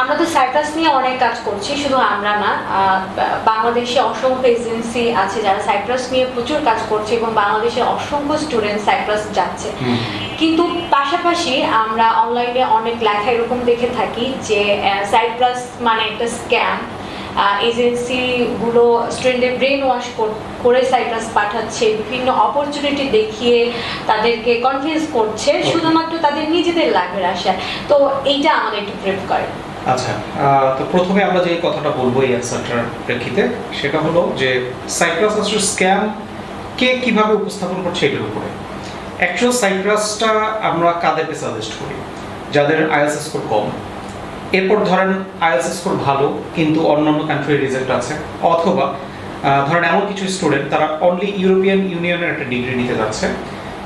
আমরা তো সাইপ্রাস নিয়ে অনেক কাজ করছি, শুধু আমরা না, বাংলাদেশে অসংখ্য এজেন্সি আছে যারা সাইপ্রাস নিয়ে প্রচুর কাজ করছে এবং বাংলাদেশে অসংখ্য স্টুডেন্ট সাইপ্রাস যাচ্ছে। কিন্তু পাশাপাশি আমরা অনলাইনে অনেক লেখা এরকম দেখে থাকি যে সাইপ্রাস মানে একটা স্ক্যাম, এজেন্সিগুলো স্টুডেন্টদের ব্রেন ওয়াশ করে সাইপ্রাস পাঠাচ্ছে, বিভিন্ন অপরচুনিটি দেখিয়ে তাদেরকে কনভিন্স করছে শুধুমাত্র তাদের নিজেদের লাভের আশায়। তো এইটা আমাদের একটু ব্রেভ করে। আচ্ছা, তো প্রথমে আমরা যে কথাটা বলবো এই অ্যানসারটার প্রেক্ষিতে, সেটা হলো যে সাইপ্রাস আসলে স্ক্যাম কে কিভাবে উপস্থাপন করছে এটার উপরে। অ্যাকচুয়াল সাইপ্রাসটা আমরা কাদেরকে সাজেস্ট করি? যাদের আইএলটিএস স্কোর কম, এরপর ধরেন আইএলটিএস স্কোর ভালো কিন্তু অন্যান্য কান্ট্রির রিজেক্ট আছে, অথবা ধরেন এমন কিছু স্টুডেন্ট তারা অনলি ইউরোপিয়ান ইউনিয়নের একটা ডিগ্রি নিতে যাচ্ছে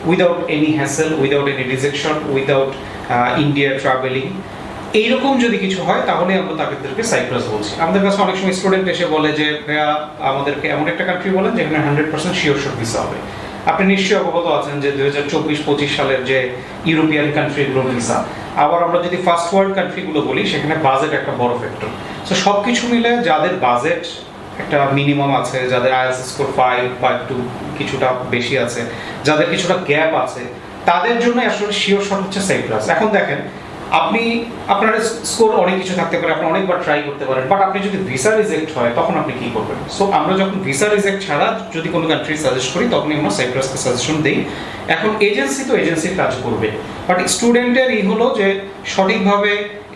without any hassle, without any rejection, without India travelling. এইরকম যদি কিছু হয় তাহলে আমরা তাদেরকে সাইপ্রাস বলছি। আমাদের কাছে অনেক সময় স্টুডেন্ট এসে বলে যে ভাইয়া আমাদেরকে এমন একটা কান্ট্রি বলেন যেখানে 100% শিওর শট ভিসা হবে। আপনি নিশ্চয়ই অবগত আছেন যে 2024-25 সালের যে ইউরোপিয়ান কান্ট্রিগুলোর ভিসা, আবার আমরা যদি ফার্স্ট ওয়ার্ল্ড কান্ট্রিগুলো বলি সেখানে বাজেট একটা বড় ফ্যাক্টর। সো সব কিছু মিলে যাদের বাজেট একটা মিনিমাম আছে, যাদের আইএলটিএস স্কোর 5 বা একটু কিছুটা বেশি আছে, যাদের কিছুটা গ্যাপ আছে, তাদের জন্য আসলে শিওর শট হচ্ছে সাইপ্রাস। এখন দেখেন, আপনার স্কোর অনেক কিছু থাকতে পারে, আপনি অনেকবার ট্রাই করতে পারেন, বাট আপনি যদি ভিসা রিজেক্ট হয় তখন আপনি কি করবেন? সো আমরা যখন ভিসা রিজেক্ট ছাড়া যদি কোনো কান্ট্রি সাজেস্ট করি তখনই আমরা সাইপ্রাসকে সাজেশন দিই। এখন এজেন্সি তো এজেন্সির কাজ করবে, বাট স্টুডেন্টের এই হলো যে সঠিকভাবে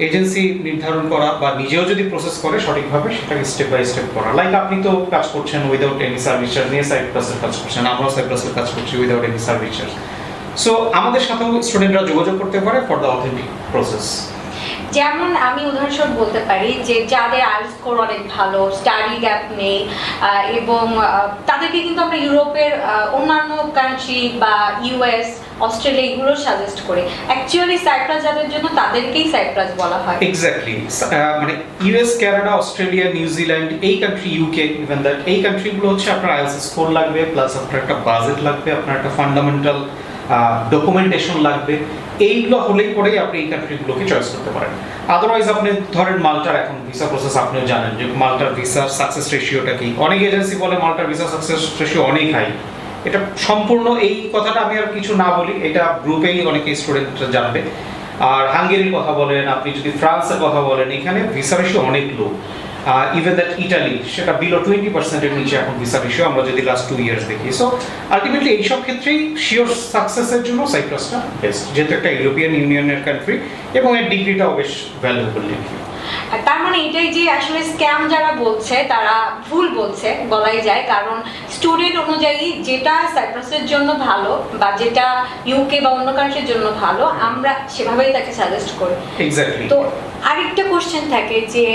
এজেন্সি নির্ধারণ করা বা নিজেও যদি প্রসেস করে সঠিকভাবে সেটাকে স্টেপ বাই স্টেপ করা। লাইক আপনি তো কাজ করছেন উইদাউট এনি সার্ভিস চার্জ নিয়ে সাইপ্রাসের কাজ করছেন, আমরাও সাইপ্রাসের কাজ করছি without any service charge. So আমাদের সাথেও স্টুডেন্টরা যোগাযোগ করতে পারে ফর দ্য অথেন্টিক প্রসেস। যেমন আমি উদাহরণস্বরূপ বলতে পারি যে যাদের আইএলটিএস স্কোর অনেক ভালো, স্টাডি গ্যাপ নেই, এবং তাদেরকে কিন্তু আমরা ইউরোপের অন্যান্য কান্ট্রি বা ইউএস, অস্ট্রেলিয়া এগুলো সাজেস্ট করি। অ্যাকচুয়ালি সাইপ্রাস যাদের জন্য তাদেরকেই সাইপ্রাস বলা হয়। এক্স্যাক্টলি, মানে ইউএস, কানাডা, অস্ট্রেলিয়া, নিউজিল্যান্ড, এই কান্ট্রি, ইউকে, ইভেন দ্যাট, এই কান্ট্রিগুলো হচ্ছে আপনার আইএলটিএস স্কোর লাগবে, প্লাস আপনার একটা বাজেট লাগবে, আপনার একটা ফান্ডামেন্টাল ডকুমেন্টেশন লাগবে। এইগুলো হলেই পরেই আপনি এই কান্ট্রিগুলোকে চয়েস করতে পারেন। আদারওয়াইজ আপনি ধরেন মাল্টার এখন ভিসা প্রসেস আপনিও জানেন যে মাল্টার ভিসার সাকসেস রেশিওটা কি। অনেক এজেন্সি বলে মাল্টার ভিসা সাকসেস রেশিও অনেক হাই। এটা সম্পূর্ণ, এই কথাটা আমি আর কিছু না বলি, এটা গ্রুপেই অনেকে স্টুডেন্টরা জানবে। আর হাঙ্গেরির কথা বলেন, আপনি যদি ফ্রান্সের কথা বলেন, এখানে ভিসা রেশিও অনেক লো। ইভেন দ্যাট ইটালি, সেটা বিলো 20%-এর নিচে এখন ভিসা রেশিও আমরা যদি লাস্ট 2 ইয়ার্স দেখি। সো আলটিমেটলি এইসব ক্ষেত্রেই শিওর সাকসেসের জন্য সাইপ্রাসটা বেস্ট, যেহেতু একটা ইউরোপিয়ান ইউনিয়নের কান্ট্রি এবং এর ডিগ্রিটাও বেশ ভ্যালুয়েবল ডিগ্রি। তার মানে এটাই যে আসলে স্ক্যাম যারা বলছে তারা ভুল বলছে বলাই যায়, কারণ স্টুডেন্ট অনুযায়ী যেটা সাইপ্রাসের জন্য ভালো বা যেটা ইউকে বা অন্য কান্ট্রির জন্য ভালো আমরা সেভাবেই তাকে সাজেস্ট করি। এক্স্যাক্টলি। তো আরেকটা কোশ্চেন থাকে যে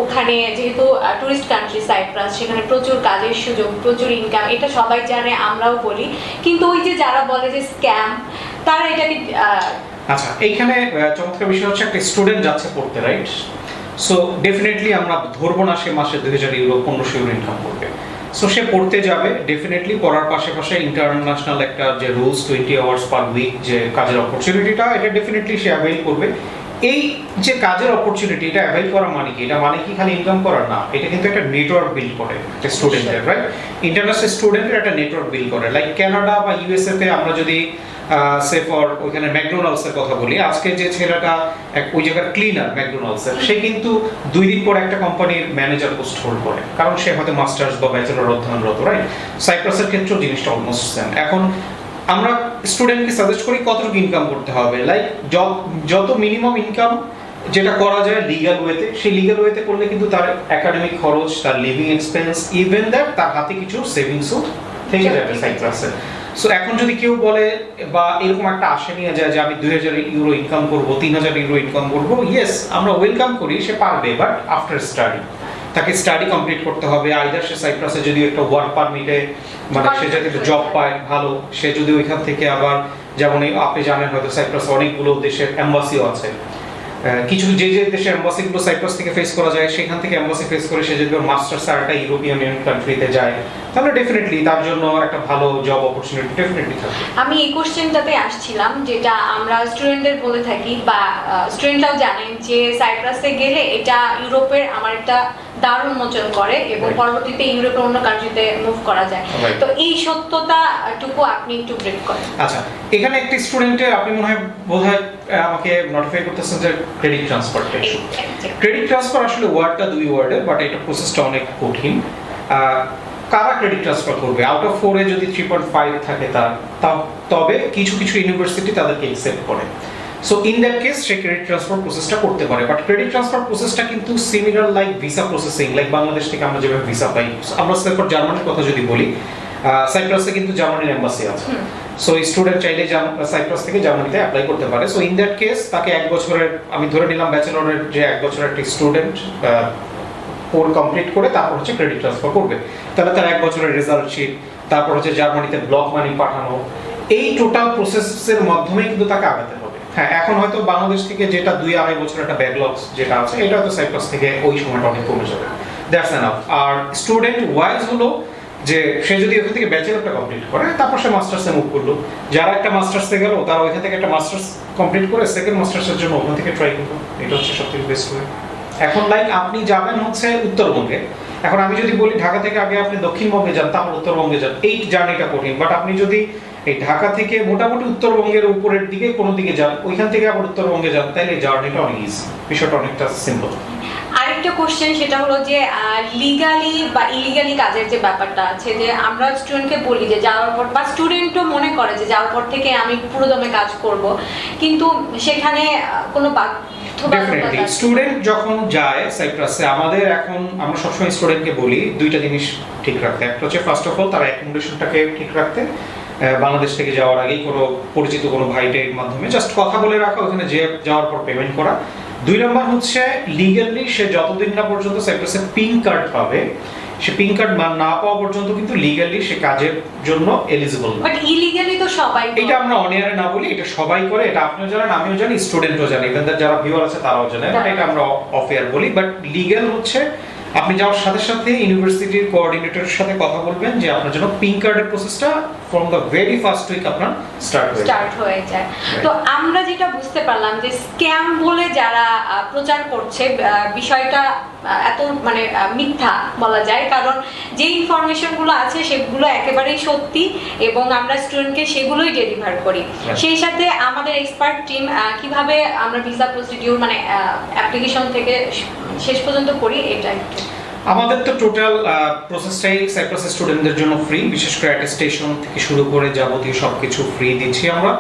ওখানে যেহেতু টুরিস্ট কান্ট্রি সাইপ্রাস, সেখানে প্রচুর কাজের সুযোগ, প্রচুর ইনকাম, এটা সবাই জানে, আমরাও বলি, কিন্তু ওই যে যারা বলে যে স্ক্যাম, তারা এটাকে আচ্ছা, এইখানে চমৎকার বিষয় হচ্ছে একটা স্টুডেন্ট যাচ্ছে পড়তে, রাইট? সো ডেফিনেটলি আমরা ধরবো না সে মাসে 2000 ইউরো 1500 ইউরো ইনকাম করবে। সো সে পড়তে যাবে, ডেফিনেটলি পড়ার পাশাপাশি ইন্টারন্যাশনাল একটা যে রুলস 20 আওয়ার্স পার উইক যে কাজের অপরচুনিটিটা, এটা ডেফিনেটলি সে অ্যাভেইল করবে। এই যে কাজের অপরচুনিটি, এটা অ্যাভেইল করা মানে কি? এটা মানে কি খালি ইনকাম করার না, এটা কিন্তু একটা নেটওয়ার্ক বিল্ড করে একটা স্টুডেন্টের, রাইট? ইন্টারন্যাশনাল স্টুডেন্টের একটা নেটওয়ার্ক বিল্ড করে। লাইক কানাডা বা ইউএসএ তে আমরা যদি সে ফর ওইখানে ম্যাকডোনাল্ডসের কথা বলি, আজকে যে ছেলেটা ওই জায়গার ক্লিনার ম্যাকডোনাল্ডসের, সে কিন্তু 2 দিন পর একটা কোম্পানির ম্যানেজার পোস্ট হোল্ড করে, কারণ সে হয়তো মাস্টার্স বা ব্যাচেলর অধ্যয়নরত, রাইট? সাইপ্রাসের ক্ষেত্রেও জিনিসটা অলমোস্ট সেম। এখন আমরা স্টুডেন্টকে সাজেস্ট করি কতটুকু ইনকাম করতে হবে, লাইক যত মিনিমাম ইনকাম যেটা করা যায় লিগ্যাল ওয়েতে, সেই লিগ্যাল ওয়েতে করলে কিন্তু তার একাডেমিক খরচ, তার লিভিং এক্সপেন্স, ইভেন দ্যাট তার হাতে কিছু সেভিংসও থেকে যাবে সাইপ্রাসে। সো এখন যদি কেউ বলে বা এরকম একটা আশা নিয়ে যায় যে আমি 2000 ইউরো ইনকাম করবো, 3000 ইউরো ইনকাম করবো, ইয়েস আমরা ওয়েলকাম করি, সে পারবে, বাট আফটার স্টাডি তাকে স্টাডি কমপ্লিট করতে হবে। আইদার সে সাইপ্রাসে যদি একটা ওয়ার্ক পারমিটে, মানে সে যদি একটা জব পায় ভালো, সে যদি ওইখান থেকে আবার, যেমন আপনি জানেন হয়তো সাইপ্রাসে অনেকগুলো দেশের এম্বাসিও আছে, কিছু যে যে দেশের এম্বাসিগুলো সাইপ্রাস থেকে ফেস করা যায় সেখান থেকে এম্বাসি ফেস করে সে যদি মাস্টার্স আর একটা ইউরোপিয়ান ইউনিয়ন কান্ট্রিতে যায়, তাহলে ডেফিনেটলি তার জন্য একটা ভালো জব অপরচুনিটি ডেফিনেটলি থাকবে। আমি এই কোশ্চেনটাতে আসছিলাম, যেটা আমরা স্টুডেন্টদের বলে থাকি বা স্টুডেন্টরাও জানেন যে সাইপ্রাসে গেলে এটা ইউরোপের আমার একটা দ্বার উন্মোচন করে এবং Right. পরবর্তীতে ইউরোপের অন্য কান্ট্রিতে মুভ করা যায়। Right. তো এই সত্যতাটুকু আপনি একটু ব্রেক করেন। আচ্ছা, এখানে একটি স্টুডেন্টের আপনি মনে হয় বোধহয় আমাকে নোটিফাই করতেছেন যে ক্রেডিট ট্রান্সফারটা। ক্রেডিট ট্রান্সফার আসলে ওয়ার্ডটা দুই ওয়ার্ডের, বাট এটা প্রসেসটা অনেক কঠিন। কারা ক্রেডিট ট্রান্সফার করবে? আউট অফ 4 এ যদি 3.5 থাকে তবে কিছু কিছু ইউনিভার্সিটি তাদেরকে অ্যাকসেপ্ট করে। So in that case say credit transfer প্রসেসটা করতে পারে, বাট ক্রেডিট ট্রান্সফার প্রসেসটা কিন্তু similar like visa processing, like Bangladesh থেকে আমরা যেভাবে ভিসা পাই। আমরা তারপর জার্মানির কথা যদি বলি, সাইপ্রাসে কিন্তু জার্মানির এম্বাসি আছে। সো স্টুডেন্ট চাইলে সাইপ্রাস থেকে জার্মানিতে অ্যাপ্লাই করতে পারে। সো ইন দ্যাট কেস তাকে 1 বছরের, আমি ধরে নিলাম ব্যাচেলরের যে 1 বছরের একটা স্টুডেন্ট কোর্স কমপ্লিট করে তারপর হচ্ছে ক্রেডিট ট্রান্সফার করবে, তাহলে তার 1 বছরের রেজাল্ট শিট, তারপর হচ্ছে জার্মানিতে ব্লক মানি পাঠানো, এই টোটাল প্রসেসের মাধ্যমে কিন্তু তাকে আগাতে হবে। হ্যাঁ, এখন হয়তো বাংলাদেশ থেকে যেটা 2-2.5 বছর একটা ব্যাকলগ যেটা আছে, এটা হয়তো সাইপ্রাস থেকে ওই সময়টা অনেক কমে যাবে। That's enough. আর স্টুডেন্ট ওয়াইজ হলো যে সে যদি ওখান থেকে ব্যাচেলরটা কমপ্লিট করে তারপর সে মাস্টার্সে মুভ করলো, যারা একটা মাস্টার্সে গেল তারা ওইখান থেকে একটা মাস্টার্স কমপ্লিট করে সেকেন্ড মাস্টার্সের জন্য ওখান থেকে ট্রাই করলো। এটা হচ্ছে সবথেকে বেস্ট ওয়ে। এখন লাইক আপনি যাবেন হচ্ছে উত্তরবঙ্গে, এখন আমি যদি বলি ঢাকা থেকে আগে আপনি দক্ষিণবঙ্গে যান তারপর উত্তরবঙ্গে যান, এই জার্নিটা কঠিন। বাট আপনি যদি এই ঢাকা থেকে মোটামুটি উত্তরবঙ্গের উপরের দিকে কোনো দিকে যান, ওইখান থেকে আবার উত্তরবঙ্গে যান, তাহলে এই জার্নিটা অনেক ইজি, বিষয়টা অনেকটা সিম্পল। আরেকটা কোশ্চেন, সেটা হলো যে লিগালি বা ইলিগালি কাজের যে ব্যাপারটা আছে, যে আমরা স্টুডেন্টকে বলি যে যাওয়ার পর, বা স্টুডেন্টও মনে করে যে যাওয়ার পর থেকে আমি পুরোদমে কাজ করব, কিন্তু সেখানে কোনো ডেফিনেটলি স্টুডেন্ট যখন যায় সাইপ্রাসে, আমরা সবসময় স্টুডেন্টকে বলি দুইটা জিনিস ঠিক রাখতে। একটা হচ্ছে ফার্স্ট অফ অল তার অ্যাকোমোডেশনটাকে ঠিক রাখতে, বাংলাদেশ থেকে যাওয়ার আগেই কোনো পরিচিত কোনো ভাইটের মাধ্যমে জাস্ট কথা বলে রাখা, ওখানে যাওয়ার পর পেমেন্ট করা। 2 নম্বর হচ্ছে লিগ্যালি সে যতদিন না পর্যন্ত সাইপ্রাসে পিঙ্ক কার্ড পাবে, সে পিঙ্ক কার্ড না পাওয়া পর্যন্ত কিন্তু লিগ্যালি সে কাজের জন্য এলিজিবল না। বাট ইলিগালি তো সবাই, এটা আমরা অন এয়ারে না বলি, এটা সবাই করে, এটা আপনিও জানেন, আমিও জানি, স্টুডেন্টও জানে, ইভেন যারা ভিউয়ার আছে তারাও জানে, বাট এটা আমরা অফ এয়ার বলি। বাট লিগ্যাল হচ্ছে আপনি যাওয়ার সাথে সাথে ইউনিভার্সিটির কোঅর্ডিনেটরের সাথে কথা বলবেন যে আপনার জন্য পিঙ্ক কার্ডের প্রসেসটা from the very first week আপনার স্টার্ট হয়ে যায়। তো আমরা যেটা বুঝতে পারলাম যে স্ক্যাম বলে যারা প্রচার করছে, বিষয়টা এত মানে মিথ্যা বলা যায়, কারণ যে ইনফরমেশনগুলো আছে সেগুলো একেবারেই সত্যি এবং আমরা স্টুডেন্টকে সেগুলোই ডেলিভার করি। সেই সাথে আমাদের এক্সপার্ট টিম কিভাবে আমরা ভিসা প্রসিডিউর মানে অ্যাপ্লিকেশন থেকে শেষ পর্যন্ত করি, এটা একটু আমাদের তো টোটাল প্রসেসটাই সাইপ্রাস স্টুডেন্টদের জন্য ফ্রি, বিশেষ করে অ্যাটেস্টেশন থেকে শুরু করে যাবতীয় সবকিছু ফ্রি দিচ্ছি আমরা।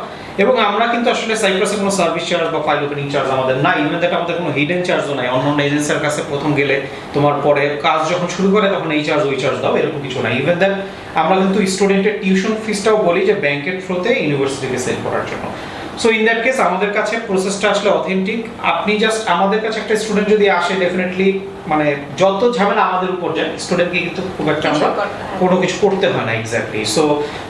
এবং আমরা কিন্তু আসলে সাইপ্রাসে কোনো সার্ভিস চার্জ বা ফাইল ওপেনিং চার্জ আমাদের নাই, ইভেন দ্যাট আমাদের কোনো হিডেন চার্জও নাই। অন্য এজেন্সির কাছে প্রথম গেলে তোমার পরে কাজ যখন শুরু করে তখন এই চার্জ ওই চার্জ দাও, এরকম কিছু নাই। ইভেন দ্যাট আমরা কিন্তু স্টুডেন্টের টিউশন ফিসটাও বলি যে ব্যাংকের থ্রুতে ইউনিভার্সিটিতে সেল করার জন্য। সো ইন দ্যাট কেস আমাদের কাছে প্রসেসটা আসলে অথেন্টিক। আপনি জাস্ট আমাদের কাছে একটা স্টুডেন্ট যদি আসে, ডেফিনেটলি মানে যত ঝামেলা আমাদের উপর যায়, স্টুডেন্টকে কিন্তু খুব একটা আমরা কোনো কিছু করতে হয় না। এক্স্যাক্টলি। সো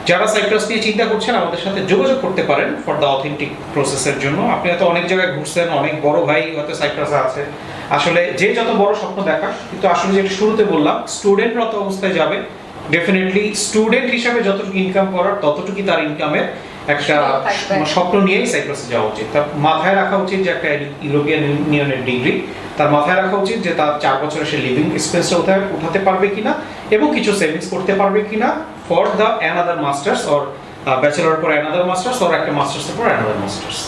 যারা সাইপ্রাস নিয়ে চিন্তা করছেন আমাদের সাথে যোগাযোগ করতে পারেন ফর দ্য অথেন্টিক প্রসেসের জন্য। আপনি হয়তো অনেক জায়গায় ঘুরছেন, অনেক বড় ভাই হয়তো সাইপ্রাসে আছে, আসলে যে যত বড় স্বপ্ন দেখা, কিন্তু আসলে যেটা শুরুতে বললাম, স্টুডেন্টরা অত অবস্থায় যাবে, ডেফিনেটলি স্টুডেন্ট হিসাবে যতটুকু ইনকাম করার ততটুকুই তার ইনকামের একটা স্বপ্ন নিয়েই সাইপ্রাসে যাওয়া উচিত। তার মাথায় রাখা উচিত যে একটা ইউরোপিয়ান ইউনিয়নের ডিগ্রি, তার মাথায় রাখা উচিত যে তার 4 বছরে সে লিভিং এক্সপেন্সটা উঠাতে পারবে কিনা এবং কিছু সেভিংস করতে পারবে কিনা for the another masters or bachelor পর অ্যানাদার মাস্টার্স অর একটা মাস্টার্সের পর অ্যানাদার মাস্টার্স।